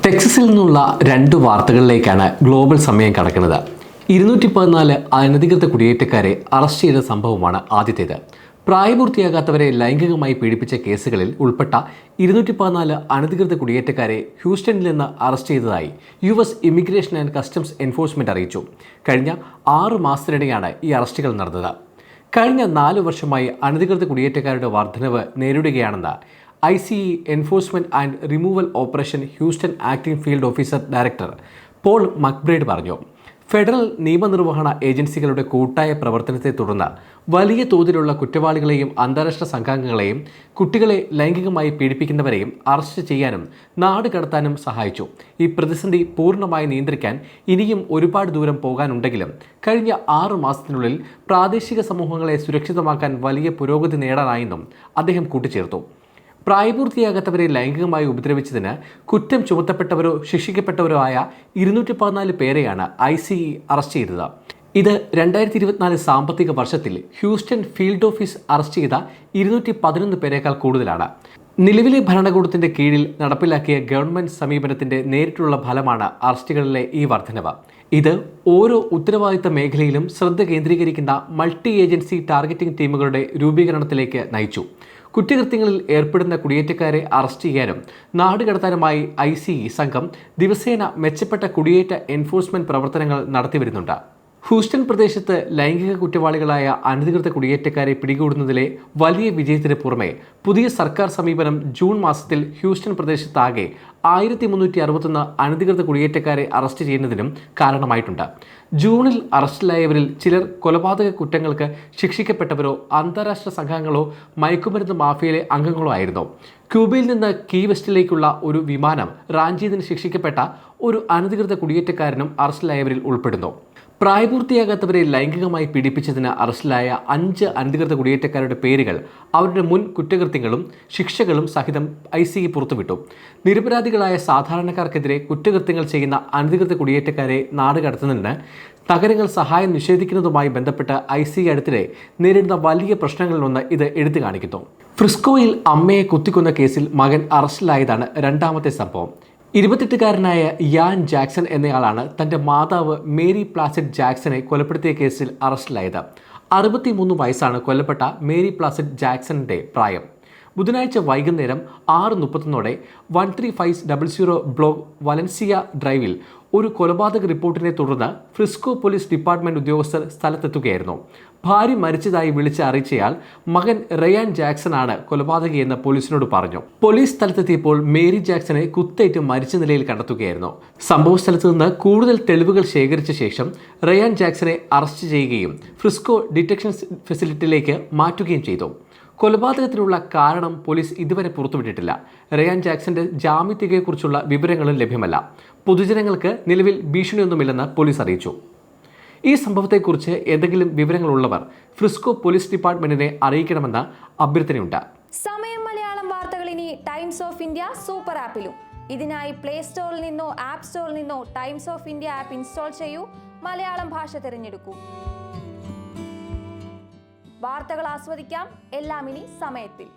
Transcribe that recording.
ടെക്സസിൽ നിന്നുള്ള രണ്ട് വാർത്തകളിലേക്കാണ് ഗ്ലോബൽ സമയം കടക്കുന്നത്. 214 അനധികൃത കുടിയേറ്റക്കാരെ അറസ്റ്റ് ചെയ്ത സംഭവമാണ് ആദ്യത്തേത്. പ്രായപൂർത്തിയാകാത്തവരെ ലൈംഗികമായി പീഡിപ്പിച്ച കേസുകളിൽ ഉൾപ്പെട്ട 214 അനധികൃത കുടിയേറ്റക്കാരെ ഹ്യൂസ്റ്റണിൽ നിന്ന് അറസ്റ്റ് ചെയ്തതായി US immigration and customs enforcement അറിയിച്ചു. കഴിഞ്ഞ 6 മാസത്തിനിടെയാണ് ഈ അറസ്റ്റുകൾ നടന്നത്. കഴിഞ്ഞ 4 വർഷമായി അനധികൃത കുടിയേറ്റക്കാരുടെ വർധനവ് നേരിടുകയാണെന്ന് ICE enforcement and removal operation Houston acting field officer director Paul McBride പറഞ്ഞു. ഫെഡറൽ നിയമനിർവഹണ ഏജൻസികളുടെ കൂട്ടായ പ്രവർത്തനത്തെ തുടർന്ന് വലിയ തോതിലുള്ള കുറ്റവാളികളെയും അന്താരാഷ്ട്ര സംഘാംഗങ്ങളെയും കുട്ടികളെ ലൈംഗികമായി പീഡിപ്പിക്കുന്നവരെയും അറസ്റ്റ് ചെയ്യാനും നാട് കടത്താനും സഹായിച്ചു. ഈ പ്രതിസന്ധി പൂർണ്ണമായി നിയന്ത്രിക്കാൻ ഇനിയും ഒരുപാട് ദൂരം പോകാനുണ്ടെങ്കിലും കഴിഞ്ഞ 6 മാസത്തിനുള്ളിൽ പ്രാദേശിക സമൂഹങ്ങളെ സുരക്ഷിതമാക്കാൻ വലിയ പുരോഗതി നേടാനായെന്നും അദ്ദേഹം കൂട്ടിച്ചേർത്തു. പ്രായപൂർത്തിയാകാത്തവരെ ലൈംഗികമായി ഉപദ്രവിച്ചതിന് കുറ്റം ചുമത്തപ്പെട്ടവരോ ശിക്ഷിക്കപ്പെട്ടവരോ ആയ 214 പേരെയാണ് ICE അറസ്റ്റ് ചെയ്തത്. ഇത് 2024 സാമ്പത്തിക വർഷത്തിൽ ഹ്യൂസ്റ്റൺ ഫീൽഡ് ഓഫീസ് അറസ്റ്റ് ചെയ്ത 211 പേരെക്കാൾ കൂടുതലാണ്. നിലവിലെ ഭരണകൂടത്തിന്റെ കീഴിൽ നടപ്പിലാക്കിയ ഗവൺമെന്റ് സമീപനത്തിന്റെ നേരിട്ടുള്ള ഫലമാണ് അറസ്റ്റുകളിലെ ഈ വർധനവ്. ഇത് ഓരോ ഉത്തരവാദിത്ത മേഖലയിലും ശ്രദ്ധ കേന്ദ്രീകരിക്കുന്ന മൾട്ടി ഏജൻസി ടാർഗറ്റിംഗ് ടീമുകളുടെ രൂപീകരണത്തിലേക്ക് നയിച്ചു. കുറ്റകൃത്യങ്ങളിൽ ഏർപ്പെടുന്ന കുടിയേറ്റക്കാരെ അറസ്റ്റ് ചെയ്യാനും നാടുകടത്താനുമായി ICE സംഘം ദിവസേന മെച്ചപ്പെട്ട കുടിയേറ്റ എൻഫോഴ്സ്മെന്റ് പ്രവർത്തനങ്ങൾ നടത്തിവരുന്നുണ്ട്. ഹൂസ്റ്റൺ പ്രദേശത്ത് ലൈംഗിക കുറ്റവാളികളായ അനധികൃത കുടിയേറ്റക്കാരെ പിടികൂടുന്നതിലെ വലിയ വിജയത്തിന് പുറമെ പുതിയ സർക്കാർ സമീപനം ജൂൺ മാസത്തിൽ ഹ്യൂസ്റ്റൺ പ്രദേശത്താകെ 1361 അനധികൃത കുടിയേറ്റക്കാരെ അറസ്റ്റ് ചെയ്യുന്നതിനും കാരണമായിട്ടുണ്ട്. ജൂണിൽ അറസ്റ്റിലായവരിൽ ചിലർ കൊലപാതക കുറ്റങ്ങൾക്ക് ശിക്ഷിക്കപ്പെട്ടവരോ അന്താരാഷ്ട്ര സംഘങ്ങളോ മയക്കുമരുന്ന് മാഫിയയിലെ അംഗങ്ങളോ ആയിരുന്നു. ക്യൂബയിൽ നിന്ന് കീ വെസ്റ്റിലേക്കുള്ള ഒരു വിമാനം റാഞ്ചിയതിന് ശിക്ഷിക്കപ്പെട്ട ഒരു അനധികൃത കുടിയേറ്റക്കാരനും അറസ്റ്റിലായവരിൽ ഉൾപ്പെടുന്നു. പ്രായപൂർത്തിയാകാത്തവരെ ലൈംഗികമായി പീഡിപ്പിച്ചതിന് അറസ്റ്റിലായ 5 അനധികൃത കുടിയേറ്റക്കാരുടെ പേരുകൾ അവരുടെ മുൻ കുറ്റകൃത്യങ്ങളും ശിക്ഷകളും സഹിതം ICE പുറത്തുവിട്ടു. നിരപരാധികളായ സാധാരണക്കാർക്കെതിരെ കുറ്റകൃത്യങ്ങൾ ചെയ്യുന്ന അനധികൃത കുടിയേറ്റക്കാരെ നാടുകടത്തുന്നതിന് നഗരങ്ങൾ സഹായം നിഷേധിക്കുന്നതുമായി ബന്ധപ്പെട്ട് ICE അടുത്തിടെ നേരിടുന്ന വലിയ പ്രശ്നങ്ങളിലൊന്ന് ഇത് എടുത്തു കാണിക്കുന്നു. ഫ്രിസ്കോയിൽ അമ്മയെ കുത്തിക്കൊന്ന കേസിൽ മകൻ അറസ്റ്റിലായതാണ് രണ്ടാമത്തെ സംഭവം. 28-കാരനായ യാൻ ജാക്സൺ എന്നയാളാണ് തൻ്റെ മാതാവ് മേരി പ്ലാസിഡ് ജാക്സനെ കൊലപ്പെടുത്തിയ കേസിൽ അറസ്റ്റിലായത്. 63 വയസ്സാണ് കൊല്ലപ്പെട്ട മേരി പ്ലാസിഡ് ജാക്സണിൻ്റെ പ്രായം. ബുധനാഴ്ച വൈകുന്നേരം 6:31 13500 ബ്ലോക്ക് വലൻസിയ ഡ്രൈവിൽ ഒരു കൊലപാതക റിപ്പോർട്ടിനെ തുടർന്ന് ഫ്രിസ്കോ പോലീസ് ഡിപ്പാർട്ട്മെന്റ് ഉദ്യോഗസ്ഥർ സ്ഥലത്തെത്തുകയായിരുന്നു. ഭാര്യ മരിച്ചതായി വിളിച്ച് അറിയിച്ചയാൾ മകൻ റയാൻ ജാക്സൺ ആണ് കൊലപാതകിയെന്ന് പോലീസിനോട് പറഞ്ഞു. പോലീസ് സ്ഥലത്തെത്തിയപ്പോൾ മേരി ജാക്സനെ കുത്തേറ്റ് മരിച്ച നിലയിൽ കണ്ടെത്തുകയായിരുന്നു. സംഭവ സ്ഥലത്ത് നിന്ന് കൂടുതൽ തെളിവുകൾ ശേഖരിച്ച ശേഷം റയാൻ ജാക്സനെ അറസ്റ്റ് ചെയ്യുകയും ഫ്രിസ്കോ ഡിറ്റക്ഷൻ ഫെസിലിറ്റിയിലേക്ക് മാറ്റുകയും ചെയ്തു. കൊലപാതകത്തിനുള്ള കാരണം പോലീസ് ഇതുവരെ പുറത്തുവിട്ടിട്ടില്ല. റയാൻ ജാക്സന്റെ ജാമ്യത്തുകയെക്കുറിച്ചുള്ള വിവരങ്ങളും ലഭ്യമല്ല. പൊതുജനങ്ങൾക്ക് നിലവിൽ ഭീഷണിയൊന്നുമില്ലെന്ന് പോലീസ് അറിയിച്ചു. ഈ സംഭവത്തെക്കുറിച്ച് എന്തെങ്കിലും വിവരങ്ങളുള്ളവർ ഫ്രിസ്കോ പോലീസ് ഡിപ്പാർട്ട്മെന്റിനെ അറിയിക്കണമെന്ന് അഭ്യർത്ഥനയുണ്ട്. സമയം മലയാളം വാർത്തകൾ ഇനി ടൈംസ് ഓഫ് ഇന്ത്യ സൂപ്പർ ആപ്പിലും. ഇതിനായി പ്ലേ സ്റ്റോറിൽ നിന്നോ ആപ്പ് സ്റ്റോറിൽ നിന്നോ times of India app install ചെയ്യൂ. മലയാളം ഭാഷ തിരഞ്ഞെടുക്കൂ. വാർത്തകൾ ആസ്വദിക്കാം. എല്ലാം ഇനി സമയത്തിൽ.